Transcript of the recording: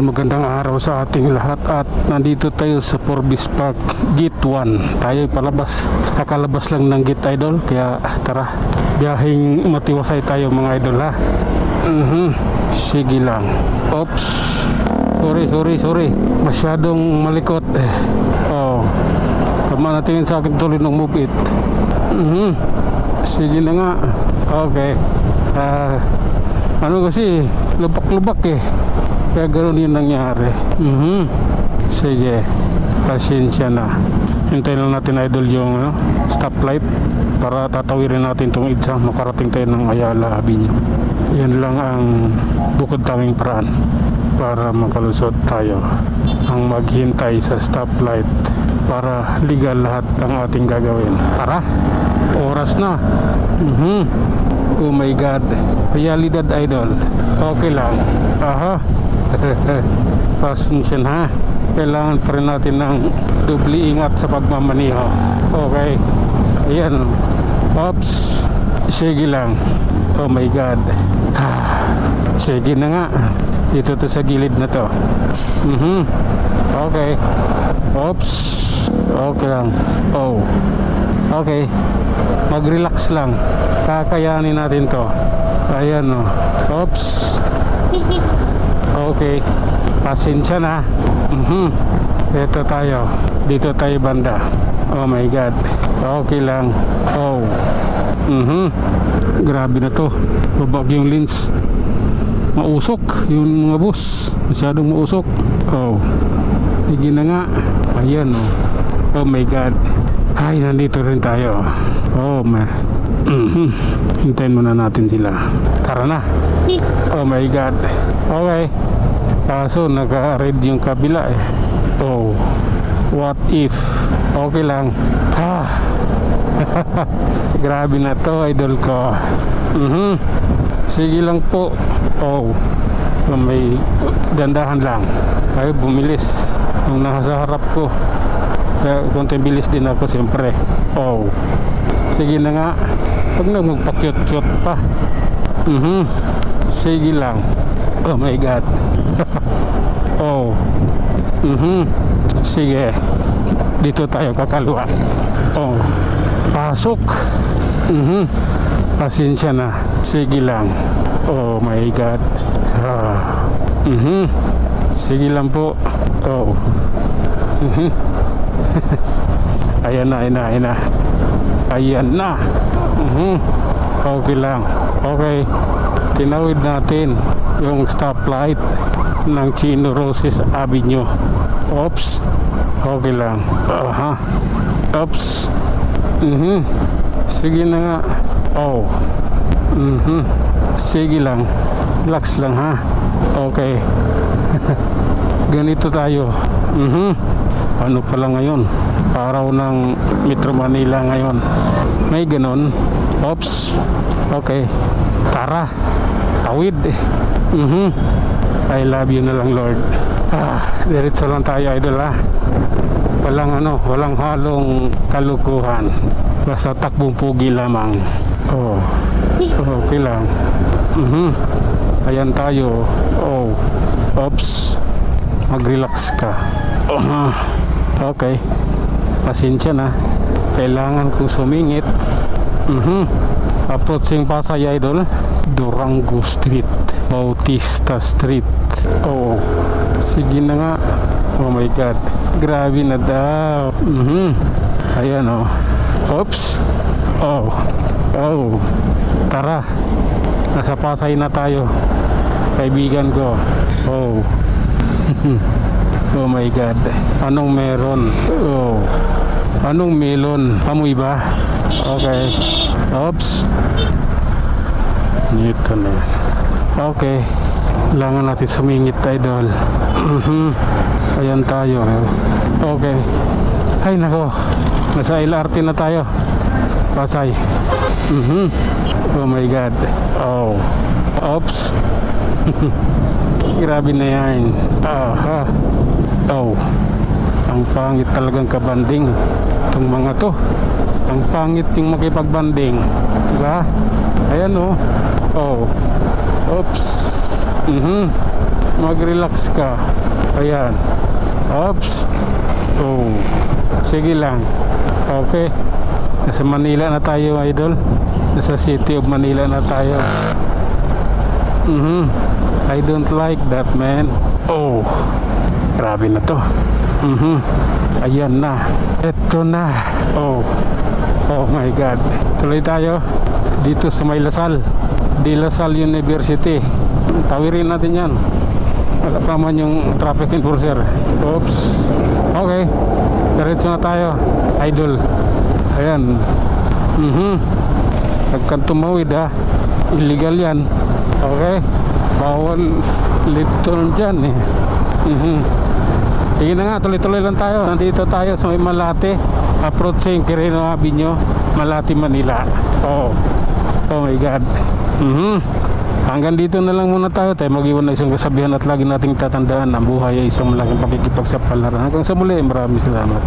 idol, magandang araw sa ating lahat at nandito tayo sa Forbes Park Gate 1. Tayo palabas, kakalabas lang ng gate idol, kaya tara, biyaheng matiwasay tayo mga idol ha. Sige lang. Oops, sorry, masyadong malikot oh, sama natin sa akin tuloy ng move it. Sige na nga. Okay. Ano kasi lubak-lubak kaya ganoon yung nangyari. Sige, pasensya na. Hintayin lang natin idol yung stoplight para tatawirin natin itong EDSA. Makarating tayo ng Ayala Avenue. Yan lang ang bukod tanging paraan para makalusot tayo, ang maghintay sa stoplight para legal lahat ang ating gagawin. Tara, oras na. Oh my God, realidad idol. Okay lang. Pasensya na. Kailangan pa rin natin ng dubli ingat sa pagmamaniho. Okay. Ayan. Oops. Sige lang. Oh my God. Sige na nga. Dito to sa gilid na to. Okay. Oops. Okay lang. Oh. Okay. Mag-relax lang. Kakayanin natin to. Ayan o. Oops. Okay. Pasensya na. Ito tayo. Dito tayo banda. Oh my God. Okay lang. Oh. Grabe na to. Babag yung lens. Mausok yung mga bus. Masyadong mausok. Oh. Sige na nga. Ayan o. Oh my God. Ay, nandito rin tayo. Oh man. Hintayin muna natin sila. Tara na. Oh my God. Okay. Kaso naka-red yung kabila Oh. What if? Okay lang. Grabe na to idol ko. Sige lang po. Oh. May dandahan lang. Ay, bumilis yung nasa harap ko. Kaya konting bilis din ako siyempre. Oh. Sige na nga. Huwag na magpa-cute-cute pa. Sige lang. Oh my God. Oh. Sige. Dito tayo kakaliwa. Oh. Pasok. Pasensya na. Sige lang. Oh my God. Sige lang po. Oh. Ayan na. Okay lang. Okay. Tinawid natin yung stoplight ng Chino Roses Avenue. Oops. Okay lang. Oops. Sige na nga. Oh. Sige lang. Relax lang ha. Okay. Ganito tayo. Ano pala ngayon? Araw ng Metro Manila ngayon. May ganon. Oops. Okay. Tara. Tawid. I love you na lang Lord. Diretso lang tayo idol ha. Walang halong kalukuhan. Basta takbong pugi lamang. Oh. Okay lang. Ayan tayo. Oh. Oops. Mag-relax ka. Okay. Pasensya na. Kailangan kong sumingit. Approaching Pasay idol. Durango Street, Bautista Street. Oh. Sige na nga. Oh my God. Grabe na daw. Ayan oh. Oops. Oh. Tara. Nasa Pasay na tayo. Kaibigan ko. Oh. Oh my God. Anong meron? Oh. Anong melon? Amoy ba? Okay. Oops. Dito na. Okay. Kailangan natin sumingit idol. Ayan tayo. Okay. Ay nako. Nasa LRT na tayo. Pasay. Oh my God. Oh. Oops. Grabe na yan. Oh. Ang pangit talagang kabanding itong mga to. Ang pangit yung makipagbanding, diba? Ayan oh. Oops. Mag-relax ka. Ayan. Oops. Oh. Sige lang. Okay. Nasa Manila na tayo, idol. Nasa City of Manila na tayo. I don't like that, man. Oh. Grabe na to. Ayan na. Ito na. Oh. Oh my God. Tuloy tayo dito sa May Lasal. De La Salle University. Tawirin natin yan. Wala pa man yung traffic enforcer. Oops. Okay. Diretso na tayo, idol. Ayan. Huwag kang tumawid, ha. Illegal yan. Okay. Bawal lipton dyan, eh. Sige na nga, tuloy-tuloy lang tayo. Nandito tayo sa May Malate, approaching Quirino Avenue, Malate, Manila. Oh my God. Hanggang dito na lang muna tayo. Tayo mag-iwan na isang kasabihan at lagi nating tatandaan, ang buhay ay isang malaking pakikipagsapalaran. Hanggang sa muli, maraming salamat.